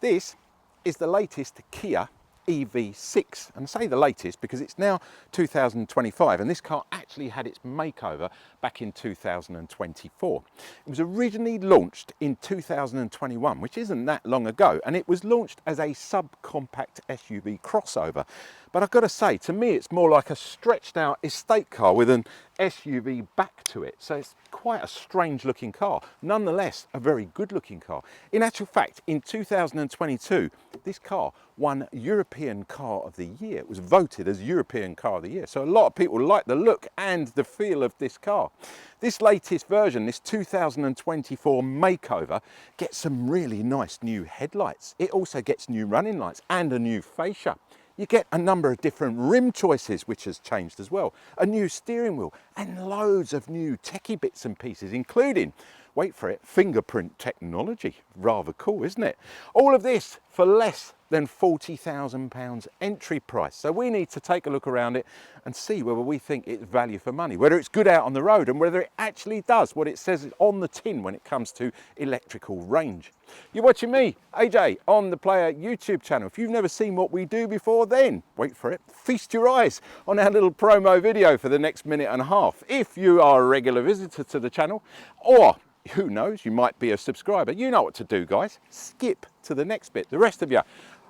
This is the latest Kia EV6, and I say the latest because it's now 2025 and this car actually had its makeover back in 2024. It was originally launched in 2021, which isn't that long ago, and it was launched as a subcompact SUV crossover. But I've got to say, to me it's more like a stretched out estate car with an SUV back to it, so it's quite a strange looking car. Nonetheless, a very good looking car. In actual fact, in 2022 this car won European Car of the Year. It was voted as European Car of the Year, so a lot of people like the look and the feel of this car. This latest version, this 2024 makeover, gets some really nice new headlights. It also gets new running lights and a new fascia. You get a number of different rim choices, which has changed as well, a new steering wheel and loads of new techie bits and pieces, including, wait for it, fingerprint technology. Rather cool, isn't it? All of this for less than £40,000 entry price. So we need to take a look around it and see whether we think it's value for money, whether it's good out on the road and whether it actually does what it says on the tin when it comes to electrical range. You're watching me, AJ, on the Player YouTube channel. If you've never seen what we do before, then wait for it, feast your eyes on our little promo video for the next minute and a half. If you are a regular visitor to the channel, or who knows, you might be a subscriber, you know what to do, guys. Skip to the next bit. The rest of you,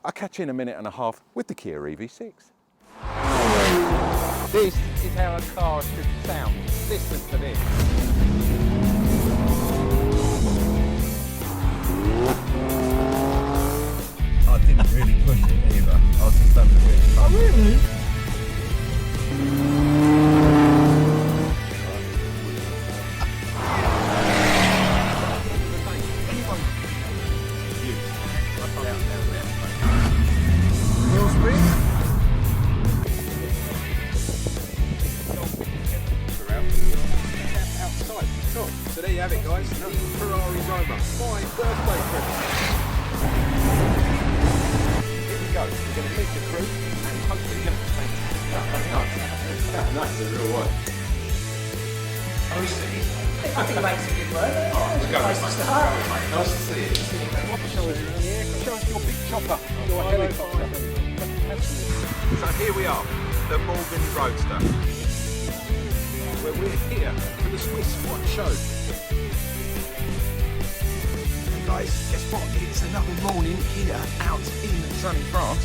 I'll catch you in a minute and a half with the Kia EV6. This is how a car should sound. Listen to this. I didn't really push it either. I was just having a bit of fun. Oh, really? So there you have it, guys. The Ferrari's over. My birthday present. Here we go. We're going to meet the crew and hopefully get the paint. Nice, a real one. I think it makes a good word. Alright, we'll go with Nice to it. start. Nice to see you. Show us your big chopper, your helicopter. So here we are, the Morgan Roadster, where we're here for the Swiss Watch Show. And guys, guess what? It's another morning here out in sunny France.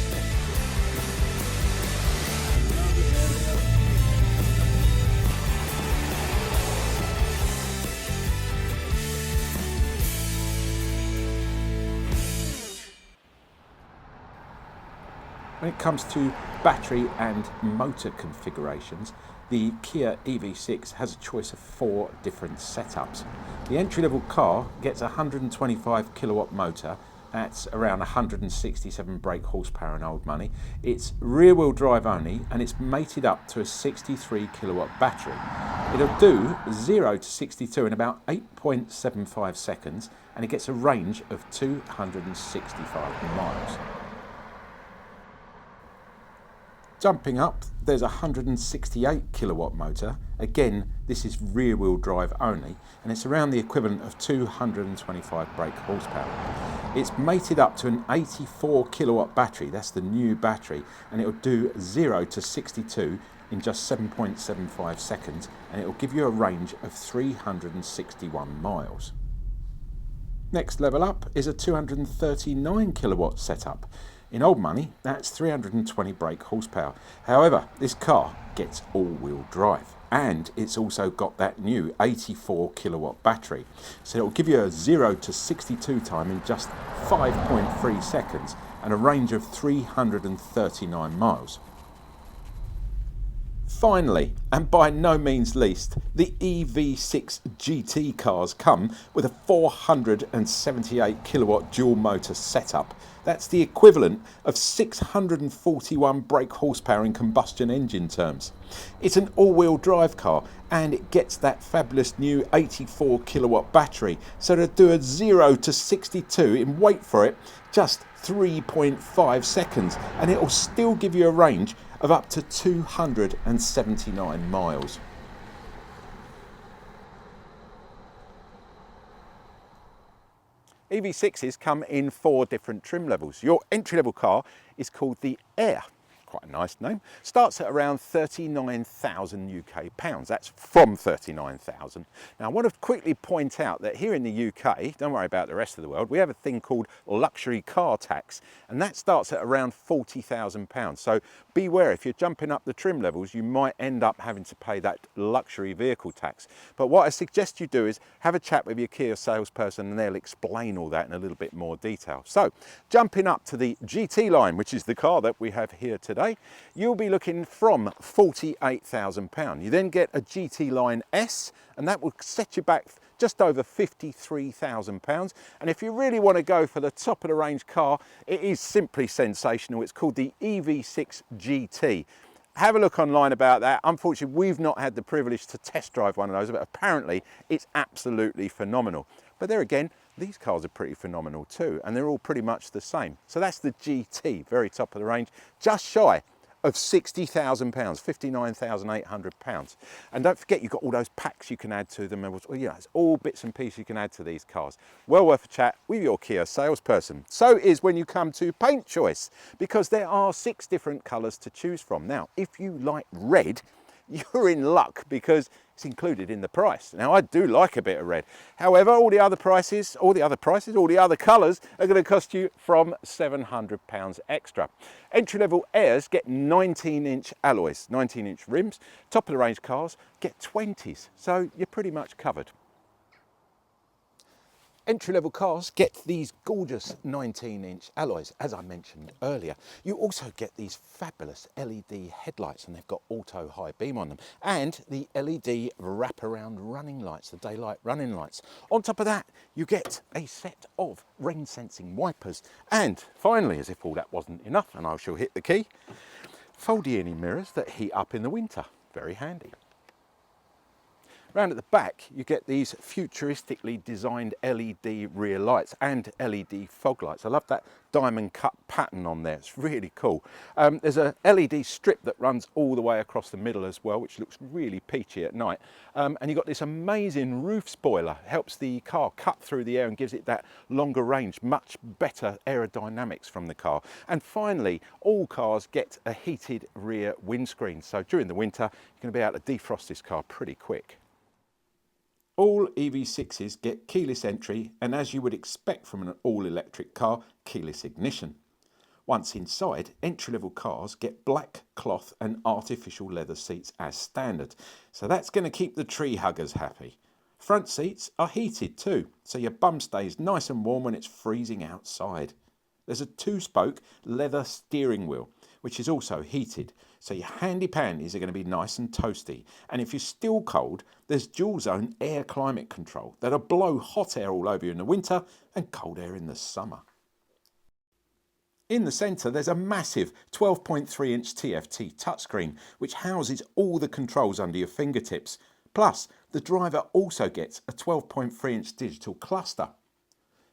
When it comes to battery and motor configurations, the Kia EV6 has a choice of 4 different setups. The entry-level car gets a 125 kilowatt motor. That's around 167 brake horsepower in old money. It's rear-wheel drive only, and it's mated up to a 63 kilowatt battery. It'll do 0 to 62 in about 8.75 seconds, and it gets a range of 265 miles. Jumping up, there's a 168 kilowatt motor. Again, this is rear wheel drive only, and it's around the equivalent of 225 brake horsepower. It's mated up to an 84 kilowatt battery. That's the new battery, and it'll do 0 to 62 in just 7.75 seconds, and it'll give you a range of 361 miles. Next level up is a 239 kilowatt setup. In old money, that's 320 brake horsepower. However, this car gets all-wheel drive, and it's also got that new 84 kilowatt battery. So it'll give you a 0 to 62 time in just 5.3 seconds and a range of 339 miles. Finally, and by no means least, the EV6 GT cars come with a 478 kilowatt dual motor setup. That's the equivalent of 641 brake horsepower in combustion engine terms. It's an all-wheel drive car, and it gets that fabulous new 84 kilowatt battery, so it'll do a 0 to 62 in, wait for it, just 3.5 seconds, and it'll still give you a range of up to 279 miles. EV6s come in 4 different trim levels. Your entry-level car is called the Air. Quite a nice name. Starts at around 39,000 UK pounds. That's from 39,000. Now I want to quickly point out that here in the UK, don't worry about the rest of the world, we have a thing called luxury car tax, and that starts at around 40,000 pounds. So beware, if you're jumping up the trim levels, you might end up having to pay that luxury vehicle tax. But what I suggest you do is have a chat with your Kia salesperson and they'll explain all that in a little bit more detail. So jumping up to the GT line, which is the car that we have here today, you'll be looking from £48,000. You then get a GT Line S, and that will set you back just over £53,000. And if you really want to go for the top of the range car, it is simply sensational. It's called the EV6 GT. Have a look online about that. Unfortunately, we've not had the privilege to test drive one of those, but apparently it's absolutely phenomenal. But there again, these cars are pretty phenomenal too, and they're all pretty much the same. So that's the GT, very top of the range, just shy of £60,000, £59,800. And don't forget, you've got all those packs you can add to them. It's all bits and pieces you can add to these cars. Well worth a chat with your Kia salesperson. So is when you come to paint choice, because there are 6 different colours to choose from. Now, if you like red, you're in luck because it's included in the price. Now, I do like a bit of red. However, all the other colours are going to cost you from £700 extra. Entry-level Airs get 19-inch alloys, 19-inch rims. Top of the range cars get 20s, so you're pretty much covered. Entry-level cars get these gorgeous 19-inch alloys, as I mentioned earlier. You also get these fabulous LED headlights, and they've got auto high beam on them, and the LED wraparound running lights, the daylight running lights. On top of that, you get a set of rain sensing wipers, and finally, as if all that wasn't enough, and I shall hit the key, fold-uni mirrors that heat up in the winter. Very handy. Round at the back, you get these futuristically designed LED rear lights and LED fog lights. I love that diamond cut pattern on there. It's really cool. There's a LED strip that runs all the way across the middle as well, which looks really peachy at night. And you've got this amazing roof spoiler. It helps the car cut through the air and gives it that longer range, much better aerodynamics from the car. And finally, all cars get a heated rear windscreen. So during the winter, you're going to be able to defrost this car pretty quick. All EV6s get keyless entry, and as you would expect from an all-electric car, keyless ignition. Once inside, entry-level cars get black cloth and artificial leather seats as standard, so that's going to keep the tree huggers happy. Front seats are heated too, so your bum stays nice and warm when it's freezing outside. There's a 2-spoke leather steering wheel, which is also heated, so your handy pandies are going to be nice and toasty. And if you're still cold, there's dual zone air climate control that'll blow hot air all over you in the winter and cold air in the summer. In the centre, there's a massive 12.3-inch TFT touchscreen, which houses all the controls under your fingertips. Plus, the driver also gets a 12.3-inch digital cluster.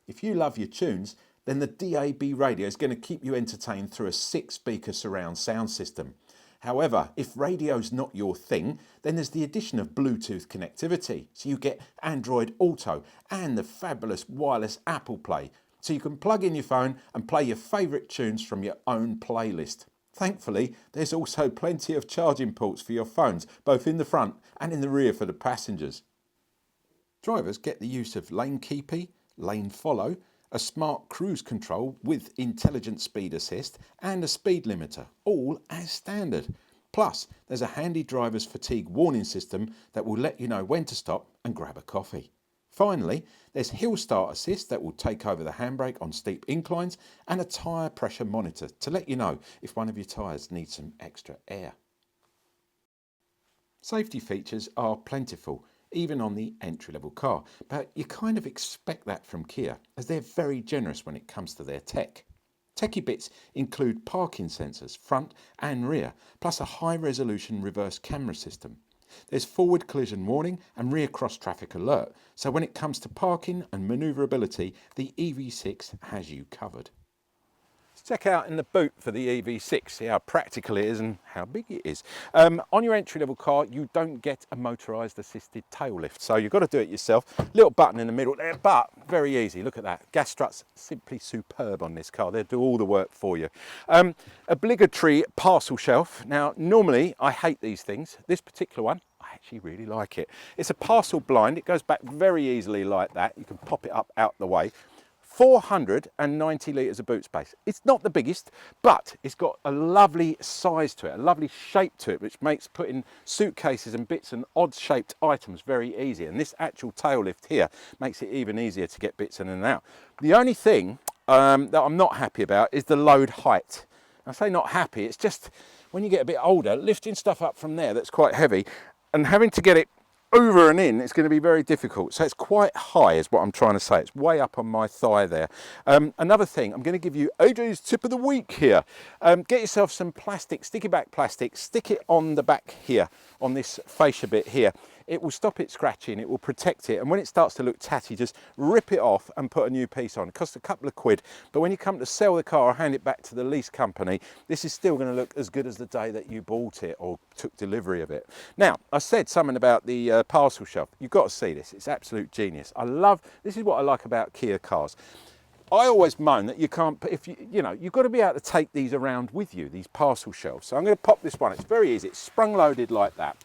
If you love your tunes, then the DAB radio is going to keep you entertained through a 6-speaker surround sound system. However, if radio's not your thing, then there's the addition of Bluetooth connectivity. So you get Android Auto and the fabulous wireless Apple Play. So you can plug in your phone and play your favourite tunes from your own playlist. Thankfully, there's also plenty of charging ports for your phones, both in the front and in the rear for the passengers. Drivers get the use of lane keepy, lane follow, a smart cruise control with intelligent speed assist and a speed limiter, all as standard. Plus, there's a handy driver's fatigue warning system that will let you know when to stop and grab a coffee. Finally, there's hill start assist that will take over the handbrake on steep inclines and a tyre pressure monitor to let you know if one of your tyres needs some extra air. Safety features are plentiful, even on the entry-level car, but you kind of expect that from Kia, as they're very generous when it comes to their tech. Techie bits include parking sensors, front and rear, plus a high-resolution reverse camera system. There's forward collision warning and rear cross-traffic alert, so when it comes to parking and manoeuvrability, the EV6 has you covered. check out in the boot for the EV6, see how practical it is and how big it is. On your entry-level car, you don't get a motorised assisted tail lift, so you've got to do it yourself. Little button in the middle there, but very easy. Look at that. Gas struts, simply superb on this car. They'll do all the work for you. Obligatory parcel shelf. Now, normally I hate these things. This particular one, I actually really like it. It's a parcel blind. It goes back very easily like that. You can pop it up out the way. 490 litres of boot space. It's not the biggest, but it's got a lovely size to it, a lovely shape to it, which makes putting suitcases and bits and odd shaped items very easy. And this actual tail lift here makes it even easier to get bits in and out. The only thing that I'm not happy about is the load height. I say not happy, it's just when you get a bit older, lifting stuff up from there that's quite heavy and having to get it over and in, it's going to be very difficult. So it's quite high is what I'm trying to say. It's way up on my thigh there. Another thing, I'm going to give you AJ's tip of the week here. Get yourself some plastic, sticky back plastic, stick it on the back here, on this fascia bit here. It will stop it scratching, it will protect it, and when it starts to look tatty, just rip it off and put a new piece on. It costs a couple of quid, but when you come to sell the car or hand it back to the lease company, this is still going to look as good as the day that you bought it or took delivery of it. Now, I said something about the parcel shelf. You've got to see this, it's absolute genius. This is what I like about Kia cars. I always moan that you can't, you've got to be able to take these around with you, these parcel shelves. So I'm going to pop this one, it's very easy, it's sprung loaded like that.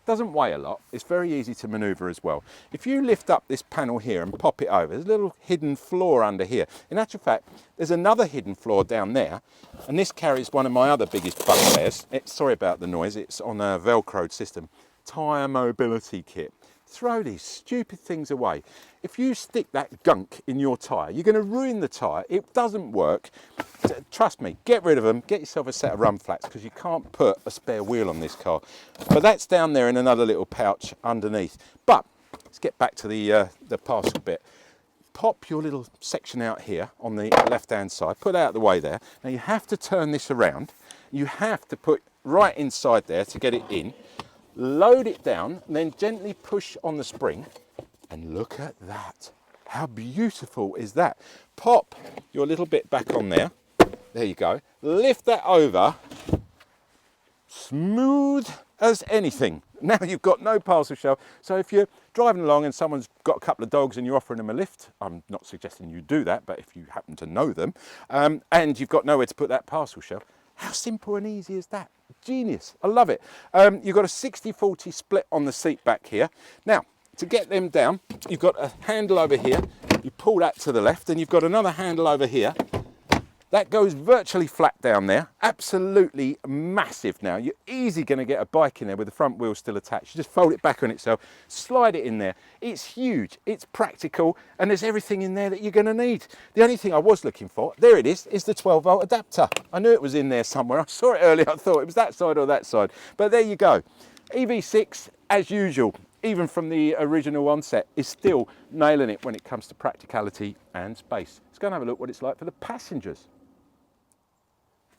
Doesn't weigh a lot, it's very easy to maneuver as well. If you lift up this panel here and pop it over, there's a little hidden floor under here. In actual fact, there's another hidden floor down there, and this carries one of my other biggest bugbears. Sorry about the noise, it's on a Velcroed system. Tyre mobility kit. Throw these stupid things away. If you stick that gunk in your tyre, you're going to ruin the tyre. It doesn't work. Trust me, get rid of them, get yourself a set of run flats because you can't put a spare wheel on this car. But that's down there in another little pouch underneath. But let's get back to the parcel bit. Pop your little section out here on the left-hand side, put it out of the way there. Now you have to turn this around. You have to put right inside there to get it in. Load it down and then gently push on the spring and look at that. How beautiful is that? Pop your little bit back on there. There you go. Lift that over. Smooth as anything. Now you've got no parcel shelf. So if you're driving along and someone's got a couple of dogs and you're offering them a lift, I'm not suggesting you do that, but if you happen to know them, and you've got nowhere to put that parcel shelf, how simple and easy is that? Genius, I love it. You've got a 60-40 split on the seat back here. Now, to get them down, you've got a handle over here. You pull that to the left and you've got another handle over here. That goes virtually flat down there, absolutely massive now. You're easy going to get a bike in there with the front wheel still attached. You just fold it back on itself, slide it in there. It's huge, it's practical, and there's everything in there that you're going to need. The only thing I was looking for, there it is the 12-volt adapter. I knew it was in there somewhere. I saw it earlier, I thought it was that side or that side. But there you go. EV6, as usual, even from the original onset, is still nailing it when it comes to practicality and space. Let's go and have a look what it's like for the passengers.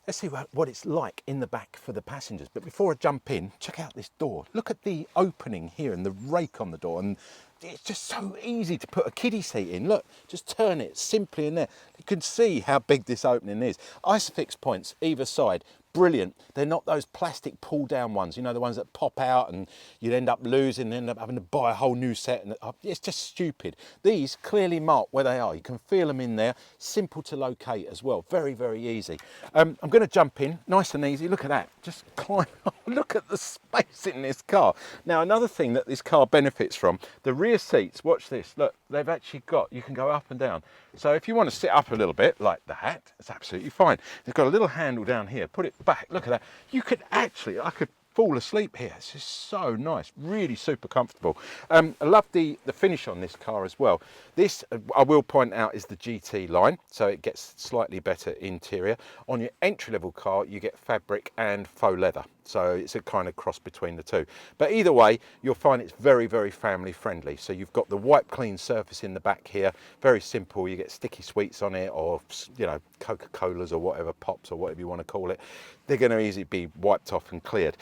Let's see what it's like in the back for the passengers. But before I jump in, check out this door. Look at the opening here and the rake on the door. And it's just so easy to put a kiddie seat in. Look, just turn it simply in there. You can see how big this opening is. Isofix points either side. Brilliant. They're not those plastic pull down ones, you know, the ones that pop out and you'd end up losing, end up having to buy a whole new set, and it's just stupid. These clearly mark where they are. You can feel them in there, simple to locate as well, very, very easy. I'm going to jump in, nice and easy. Look at that, just climb. Look at the space in this car. Now, another thing that this car benefits from, the rear seats, watch this, look, they've actually got, you can go up and down. So if you want to sit up a little bit like that, it's absolutely fine. They've got a little handle down here, put it back, look at that. You could actually, I could fall asleep here. It's just so nice, really super comfortable. I love the finish on this car as well. This, I will point out, is the GT line, so it gets slightly better interior. On your entry-level car, you get fabric and faux leather, so it's a kind of cross between the two. But either way, you'll find it's very, very family friendly. So you've got the wipe clean surface in the back here, very simple. You get sticky sweets on it, or you know, Coca-Colas or whatever, pops or whatever you want to call it. They're going to easily be wiped off and cleared.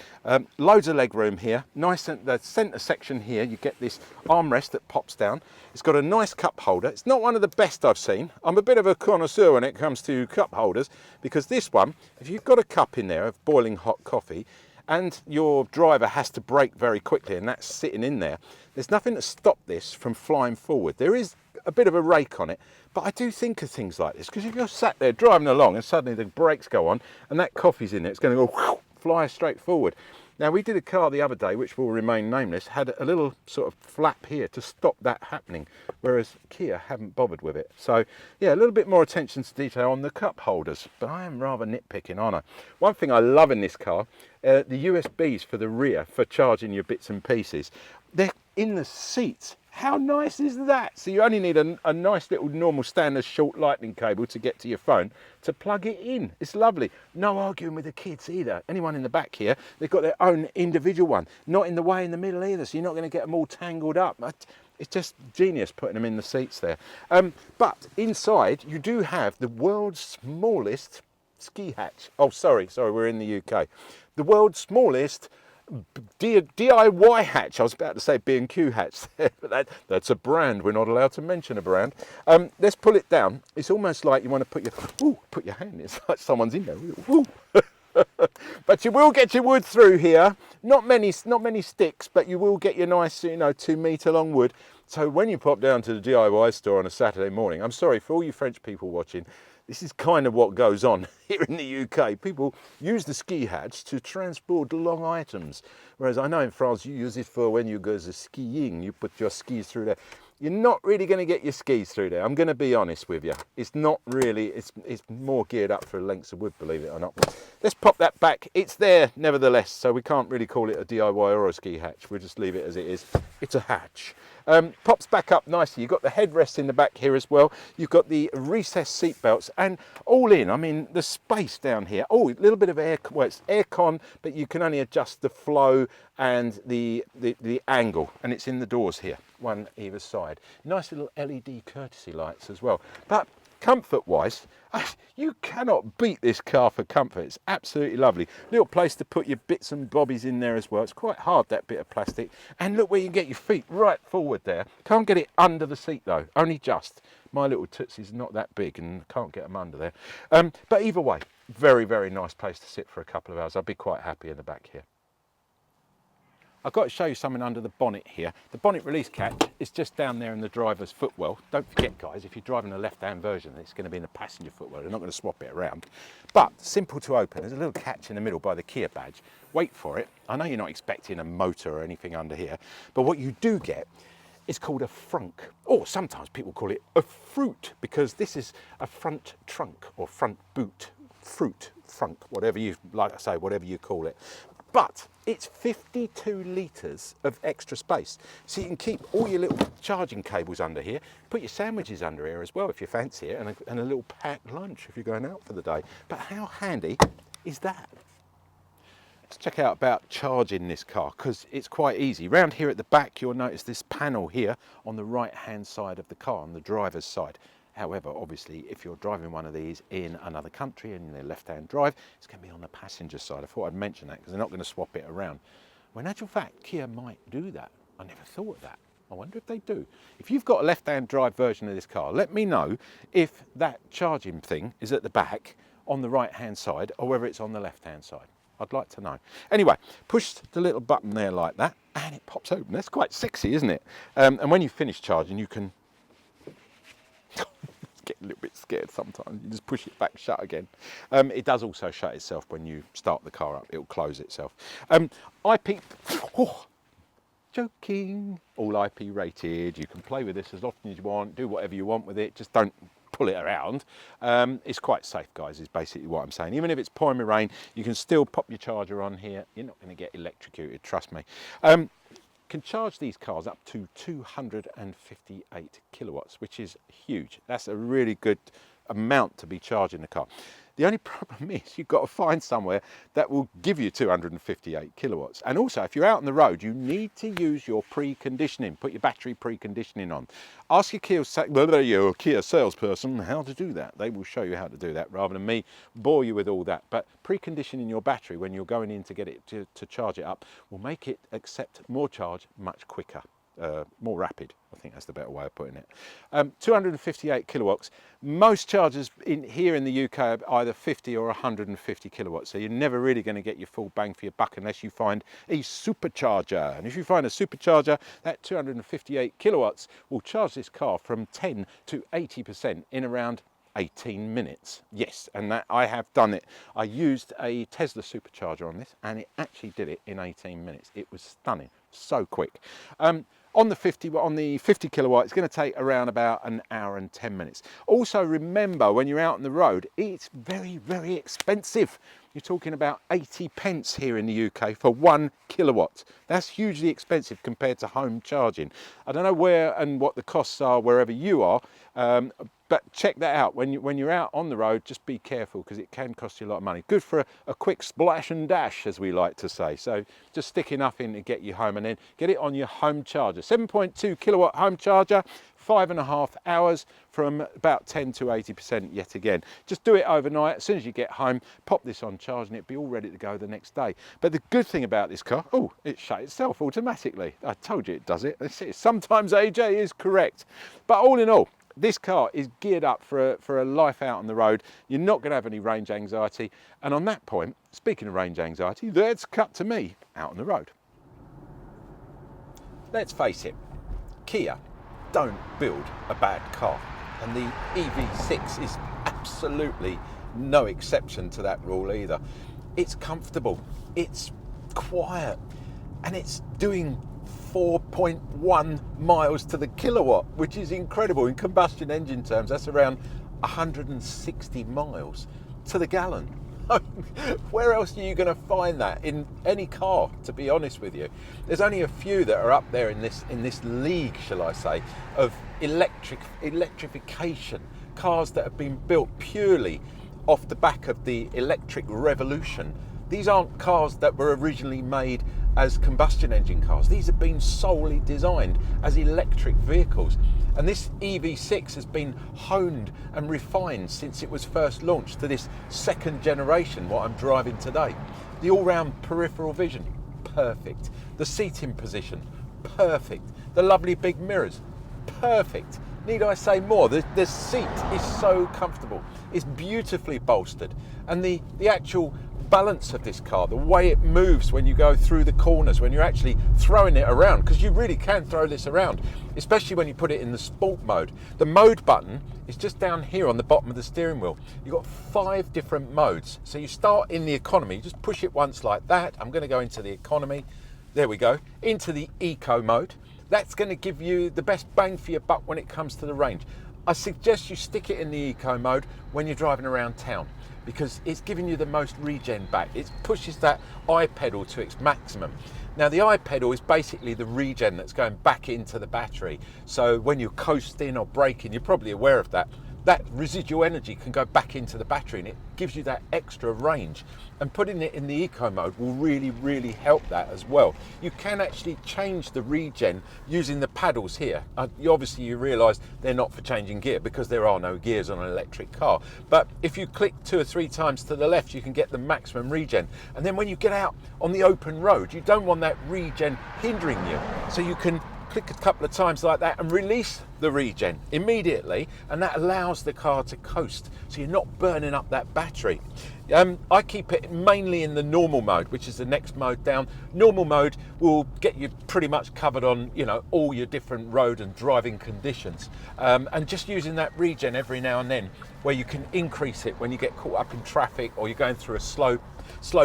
Loads of leg room here. Nice, the centre section here, you get this armrest that pops down. It's got a nice cup holder. It's not one of the best I've seen. I'm a bit of a connoisseur when it comes to cup holders, because this one, if you've got a cup in there of boiling hot coffee and your driver has to brake very quickly and that's sitting in there, there's nothing to stop this from flying forward. There is a bit of a rake on it, but I do think of things like this, because if you're sat there driving along and suddenly the brakes go on and that coffee's in there, it's going to go whoosh, fly straight forward. Now, we did a car the other day, which will remain nameless, had a little sort of flap here to stop that happening, whereas Kia haven't bothered with it. So, yeah, a little bit more attention to detail on the cup holders, but I am rather nitpicking, aren't I? One thing I love in this car, the USBs for the rear for charging your bits and pieces, they're in the seats. How nice is that? So you only need a nice little normal standard short lightning cable to get to your phone to plug it in. It's lovely. No arguing with the kids either. Anyone in the back here, they've got their own individual one. Not in the way in the middle either, so you're not going to get them all tangled up. It's just genius putting them in the seats there. But inside, you do have the world's smallest ski hatch. Oh, sorry, we're in the UK. The world's smallest DIY hatch. I was about to say B&Q hatch there, but that's a brand. We're not allowed to mention a brand. Let's pull it down. It's almost like you want to put your hand in. It's like someone's in there. Ooh. But you will get your wood through here. Not many sticks, but you will get your nice, 2 metre long wood. So when you pop down to the DIY store on a Saturday morning, I'm sorry for all you French people watching, this is kind of what goes on here in the UK. People use the ski hatch to transport long items. Whereas I know in France you use it for when you go skiing, you put your skis through there. You're not really going to get your skis through there. I'm going to be honest with you. It's not really, it's more geared up for lengths of wood, believe it or not. Let's pop that back. It's there nevertheless, so we can't really call it a DIY or a ski hatch. We'll just leave it as it is. It's a hatch. Pops back up nicely. You've got the headrest in the back here as well. You've got the recessed seat belts, and all in, I mean, the space down here. Oh, a little bit of air, well, it's aircon, but you can only adjust the flow and the angle, and it's in the doors here, one either side. Nice little LED courtesy lights as well. But comfort-wise, you cannot beat this car for comfort. It's absolutely lovely. Little place to put your bits and bobbies in there as well. It's quite hard, that bit of plastic. And look where you can get your feet right forward there. Can't get it under the seat though, only just. My little Tootsie's not that big and can't get them under there. But either way, very, very nice place to sit for a couple of hours. I'd be quite happy in the back here. I've got to show you something under the bonnet here. The bonnet release catch is just down there in the driver's footwell. Don't forget, guys, if you're driving a left-hand version, it's going to be in the passenger footwell. They're not going to swap it around. But simple to open. There's a little catch in the middle by the Kia badge. Wait for it. I know you're not expecting a motor or anything under here, but what you do get is called a frunk, or sometimes people call it a fruit, because this is a front trunk or front boot, fruit, frunk, whatever you like to say, whatever you call it. But it's 52 litres of extra space. So you can keep all your little charging cables under here, put your sandwiches under here as well if you fancy it, and a little packed lunch if you're going out for the day. But how handy is that? Let's check out about charging this car, because it's quite easy. Round here at the back, you'll notice this panel here on the right-hand side of the car, on the driver's side. However, obviously, if you're driving one of these in another country and they're left-hand drive, it's going to be on the passenger side. I thought I'd mention that because they're not going to swap it around. Well, in actual fact, Kia might do that. I never thought of that. I wonder if they do. If you've got a left-hand drive version of this car, let me know if that charging thing is at the back on the right-hand side or whether it's on the left-hand side. I'd like to know. Anyway, push the little button there like that and it pops open. That's quite sexy, isn't it? And when you finish charging, you can get a little bit scared sometimes. You just push it back shut again. It does also shut itself when you start the car up. It'll close itself. IP, joking, all IP rated. You can play with this as often as you want, do whatever you want with it, just don't pull it around. It's quite safe, guys, is basically what I'm saying. Even if it's pouring rain, you can still pop your charger on here. You're not going to get electrocuted, trust me. Can charge these cars up to 258 kilowatts, which is huge. That's a really good amount to be charging the car. The only problem is you've got to find somewhere that will give you 258 kilowatts. And also, if you're out on the road, you need to use your preconditioning, put your battery preconditioning on. Ask your Kia salesperson how to do that. They will show you how to do that rather than me bore you with all that. But preconditioning your battery when you're going in to get it to charge it up will make it accept more charge much quicker. More rapid, I think that's the better way of putting it. 258 kilowatts. Most chargers here in the UK are either 50 or 150 kilowatts, so you're never really going to get your full bang for your buck unless you find a supercharger. And if you find a supercharger, that 258 kilowatts will charge this car from 10 to 80% in around 18 minutes. Yes, and that I have done it. I used a Tesla supercharger on this and it actually did it in 18 minutes. It was stunning, so quick. On the 50 kilowatt, it's going to take around about an hour and 10 minutes. Also remember, when you're out on the road, it's very, very expensive. You're talking about 80 pence here in the UK for 1 kilowatt. That's hugely expensive compared to home charging. I don't know where and what the costs are wherever you are, but check that out. When you're out on the road, just be careful because it can cost you a lot of money. Good for a quick splash and dash, as we like to say. So just stick enough in to get you home and then get it on your home charger. 7.2 kilowatt home charger, 5.5 hours from about 10 to 80% yet again. Just do it overnight. As soon as you get home, pop this on charge and it'll be all ready to go the next day. But the good thing about this car, oh, it shut itself automatically. I told you it does it. Sometimes AJ is correct. But all in all, this car is geared up for a life out on the road. You're not going to have any range anxiety. And on that point, speaking of range anxiety, let's cut to me out on the road. Let's face it, Kia don't build a bad car. And the EV6 is absolutely no exception to that rule either. It's comfortable, it's quiet, and it's doing 4.1 miles to the kilowatt, which is incredible. In combustion engine terms, that's around 160 miles to the gallon. Where else are you going to find that in any car, to be honest with you? There's only a few that are up there in this league, shall I say, of electrification, cars that have been built purely off the back of the electric revolution. These aren't cars that were originally made as combustion engine cars. These have been solely designed as electric vehicles. And this EV6 has been honed and refined since it was first launched to this second generation, what I'm driving today. The all-round peripheral vision, perfect. The seating position, perfect. The lovely big mirrors, perfect. Need I say more? The seat is so comfortable. It's beautifully bolstered. And the actual balance of this car, the way it moves when you go through the corners, when you're actually throwing it around, because you really can throw this around, especially when you put it in the sport mode. The mode button is just down here on the bottom of the steering wheel. You've got 5 different modes. So you start in the economy, just push it once like that. I'm going to go into the economy. There we go. Into the eco mode. That's going to give you the best bang for your buck when it comes to the range. I suggest you stick it in the eco mode when you're driving around town, because it's giving you the most regen back. It pushes that I pedal to its maximum. Now the I pedal is basically the regen that's going back into the battery. So when you're coasting or braking, you're probably aware of that. That residual energy can go back into the battery and it gives you that extra range. And putting it in the eco mode will really, really help that as well. You can actually change the regen using the paddles here. Obviously you realise they're not for changing gear because there are no gears on an electric car. But if you click 2 or 3 times to the left, you can get the maximum regen. And then when you get out on the open road, you don't want that regen hindering you. So you can click a couple of times like that and release the regen immediately, and that allows the car to coast, so you're not burning up that battery. I keep it mainly in the normal mode, which is the next mode down. Normal mode will get you pretty much covered on, you know, all your different road and driving conditions, and just using that regen every now and then, where you can increase it when you get caught up in traffic or you're going through a slow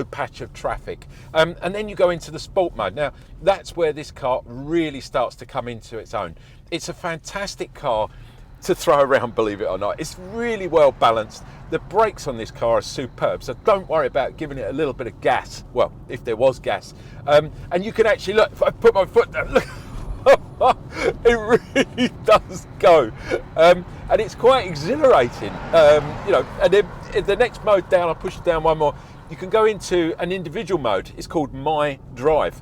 patch of traffic, and then you go into the sport mode. Now that's where this car really starts to come into its own. It's a fantastic car to throw around, believe it or not. It's really well balanced. The brakes on this car are superb, so don't worry about giving it a little bit of gas. Well, if there was gas, and you can actually look. If I put my foot down, look. It really does go, and it's quite exhilarating, you know. And then the next mode down, I'll push it down one more. You can go into an individual mode. It's called My Drive.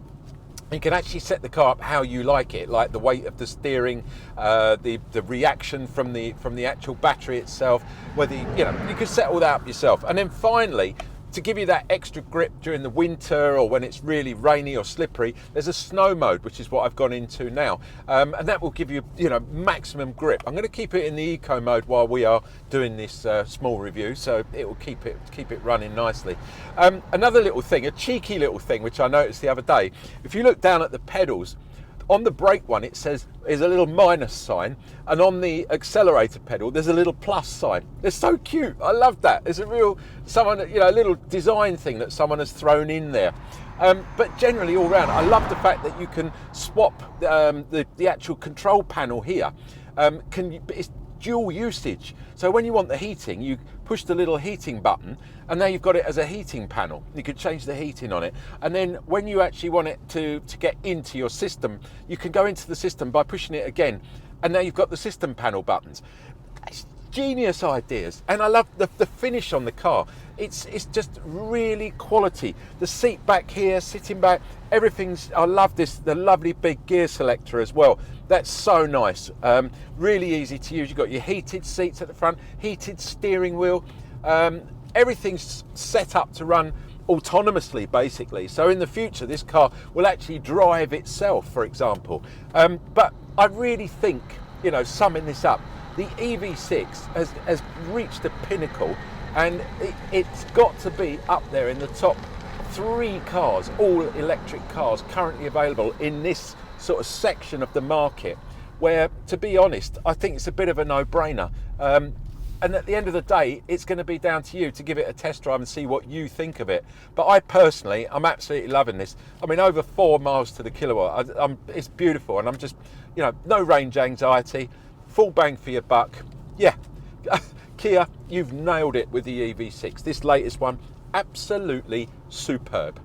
You can actually set the car up how you like it, like the weight of the steering, the reaction from the actual battery itself. Whether you can set all that up yourself. And then finally, to give you that extra grip during the winter or when it's really rainy or slippery, there's a snow mode, which is what I've gone into now, and that will give you maximum grip. I'm going to keep it in the eco mode while we are doing this small review, so it will keep it running nicely. Another little thing, a cheeky little thing, which I noticed the other day. If you look down at the pedals, on the brake one, it says there's a little minus sign, and on the accelerator pedal, there's a little plus sign. It's so cute. I love that. It's a little design thing that someone has thrown in there. But generally, all round, I love the fact that you can swap the actual control panel here. It's dual usage. So when you want the heating, you push the little heating button, and now you've got it as a heating panel. You can change the heating on it. And then when you actually want it to get into your system, you can go into the system by pushing it again. And now you've got the system panel buttons. It's genius ideas. And I love the finish on the car. It's just really quality. The seat back here, sitting back, I love this, the lovely big gear selector as well. That's so nice. Really easy to use. You've got your heated seats at the front, heated steering wheel. Everything's set up to run autonomously, basically. So in the future, this car will actually drive itself, for example. But I really think, summing this up, the EV6 has reached the pinnacle, and it's got to be up there in the top 3 cars, all electric cars currently available in this sort of section of the market, where, to be honest, I think it's a bit of a no-brainer. And at the end of the day, it's going to be down to you to give it a test drive and see what you think of it. But I'm absolutely loving this. I mean, over 4 miles to the kilowatt. It's beautiful, and I'm just, no range anxiety, full bang for your buck. Yeah, Kia, you've nailed it with the EV6. This latest one, absolutely superb.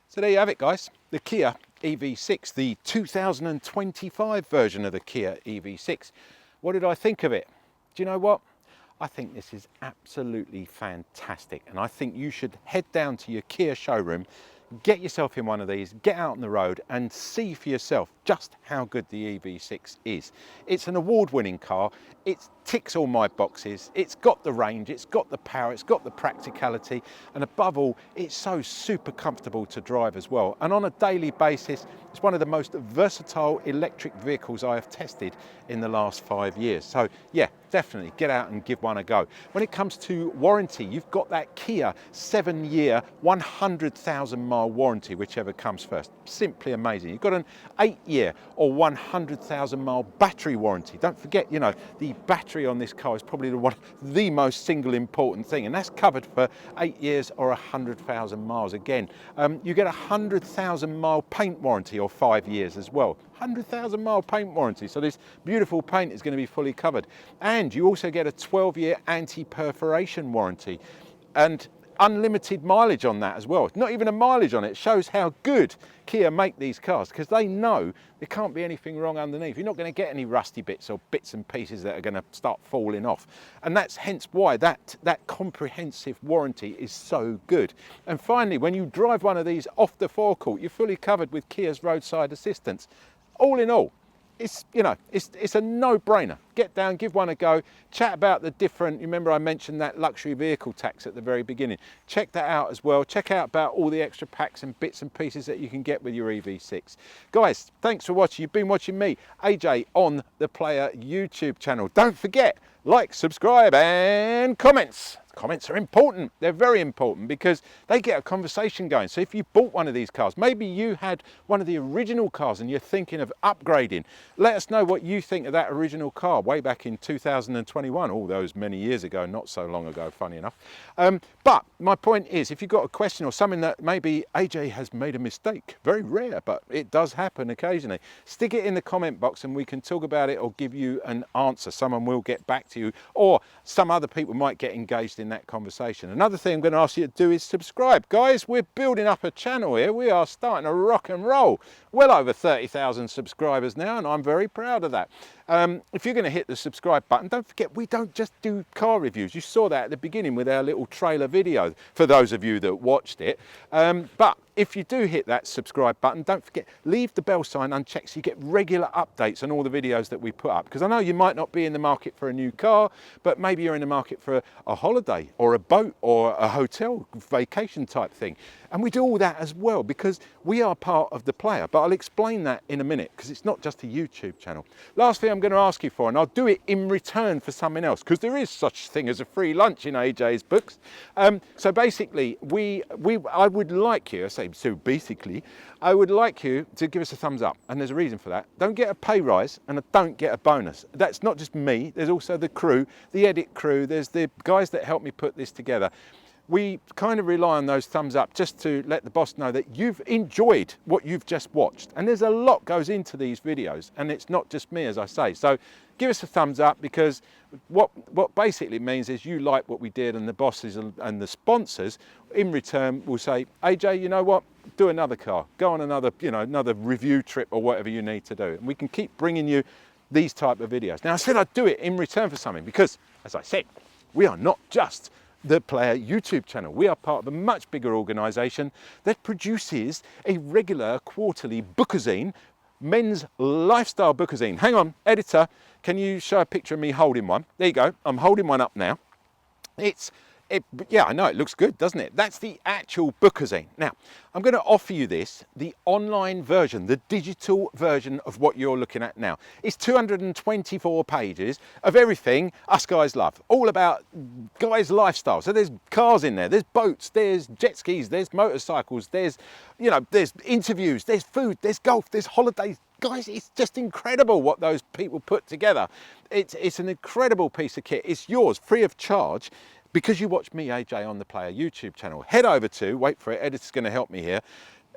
So there you have it, guys. The Kia EV6, the 2025 version of the Kia EV6. What did I think of it? Do you know what? I think this is absolutely fantastic, and I think you should head down to your Kia showroom, get yourself in one of these, get out on the road and see for yourself just how good the EV6 is. It's an award-winning car. It ticks all my boxes. It's got the range, it's got the power, it's got the practicality, and above all, it's so super comfortable to drive as well. And on a daily basis, it's one of the most versatile electric vehicles I have tested in the last 5 years. So yeah, definitely get out and give one a go. When it comes to warranty, you've got that Kia 7-year, 100,000 mile warranty, whichever comes first. Simply amazing. You've got an 8-year or 100,000 mile battery warranty. Don't forget, the battery on this car is probably the most single important thing, and that's covered for 8 years or 100,000 miles. Again, you get a 100,000 mile paint warranty or 5 years as well. 100,000 mile paint warranty, so this beautiful paint is going to be fully covered. And you also get a 12-year anti-perforation warranty and unlimited mileage on that as well. Not even a mileage on it. It shows how good Kia make these cars, because they know there can't be anything wrong underneath. You're not going to get any rusty bits or bits and pieces that are going to start falling off. And that's hence why that comprehensive warranty is so good. And finally, when you drive one of these off the forecourt, you're fully covered with Kia's roadside assistance. All in all, it's a no-brainer. Get down, give one a go, chat about the different, you remember I mentioned that luxury vehicle tax at the very beginning. Check that out as well. Check out about all the extra packs and bits and pieces that you can get with your EV6. Guys, thanks for watching. You've been watching me, AJ, on the Player YouTube channel. Don't forget, like, subscribe and comments. Comments are important. They're very important because they get a conversation going. So if you bought one of these cars, maybe you had one of the original cars and you're thinking of upgrading, let us know what you think of that original car way back in 2021, all those many years ago, not so long ago, funny enough. But my point is, if you've got a question or something that maybe AJ has made a mistake, very rare, but it does happen occasionally, stick it in the comment box and we can talk about it or give you an answer. Someone will get back to you, or some other people might get engaged in that conversation. Another thing I'm going to ask you to do is subscribe. Guys, we're building up a channel here. We are starting to rock and roll. Well over 30,000 subscribers now, and I'm very proud of that. If you're going to hit the subscribe button, don't forget we don't just do car reviews. You saw that at the beginning with our little trailer video, for those of you that watched it. But if you do hit that subscribe button, don't forget, leave the bell sign unchecked so you get regular updates on all the videos that we put up. Because I know you might not be in the market for a new car, but maybe you're in the market for a holiday or a boat or a hotel vacation type thing. And we do all that as well because we are part of the Player. But I'll explain that in a minute because it's not just a YouTube channel. Last thing I'm going to ask you for, and I'll do it in return for something else because there is such thing as a free lunch in AJ's books. So basically, I would like you, I would like you to give us a thumbs up, and there's a reason for that. Don't get a pay rise and I don't get a bonus. That's not just me, there's also the crew, the edit crew, there's the guys that help me put this together. We kind of rely on those thumbs up just to let the boss know that you've enjoyed what you've just watched. And there's a lot goes into these videos, and it's not just me, as I say. So give us a thumbs up, because what basically means is you like what we did, and the bosses and the sponsors in return will say, AJ, you know what, do another car, go on another, another review trip or whatever you need to do. And we can keep bringing you these type of videos. Now, I said I'd do it in return for something because, as I said, we are not just the Player YouTube channel. We are part of a much bigger organisation that produces a regular quarterly bookazine, men's lifestyle bookazine. Hang on, editor, can you show a picture of me holding one? There you go, I'm holding one up now. Yeah, I know, it looks good, doesn't it? That's the actual bookazine. Now, I'm going to offer you this, the online version, the digital version of what you're looking at now. It's 224 pages of everything us guys love, all about guys' lifestyle. So there's cars in there, there's boats, there's jet skis, there's motorcycles, there's, there's interviews, there's food, there's golf, there's holidays. Guys, it's just incredible what those people put together. It's an incredible piece of kit. It's yours, free of charge, because you watch me, AJ, on the Player YouTube channel. Head over to, wait for it, editor's going to help me here.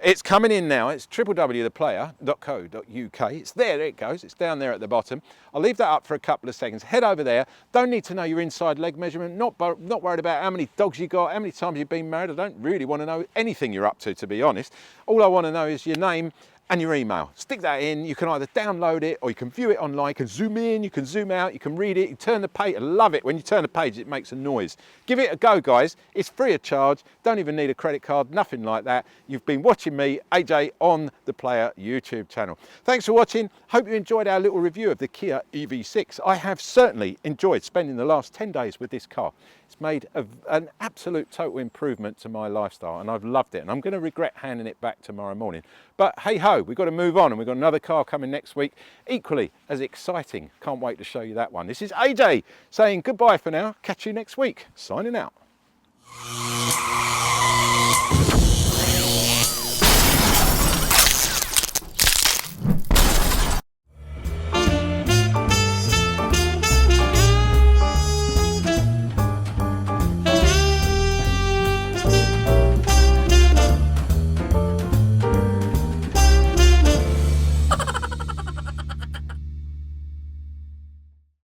It's coming in now. It's www.theplayer.co.uk. It's there it goes. It's down there at the bottom. I'll leave that up for a couple of seconds. Head over there. Don't need to know your inside leg measurement. Not worried about how many dogs you got, how many times you've been married. I don't really want to know anything you're up to be honest. All I want to know is your name and your email. Stick that in. You can either download it or you can view it online. You can zoom in, you can zoom out, you can read it, you turn the page. I love it when you turn the page, it makes a noise. Give it a go, guys. It's free of charge. Don't even need a credit card, nothing like that. You've been watching me, AJ, on the Player YouTube channel. Thanks for watching. Hope you enjoyed our little review of the Kia EV6. I have certainly enjoyed spending the last 10 days with this car. It's made an absolute total improvement to my lifestyle, and I've loved it, and I'm going to regret handing it back tomorrow morning. But hey ho, we've got to move on, and we've got another car coming next week, equally as exciting. Can't wait to show you that one. This is AJ saying goodbye for now. Catch you next week. Signing out.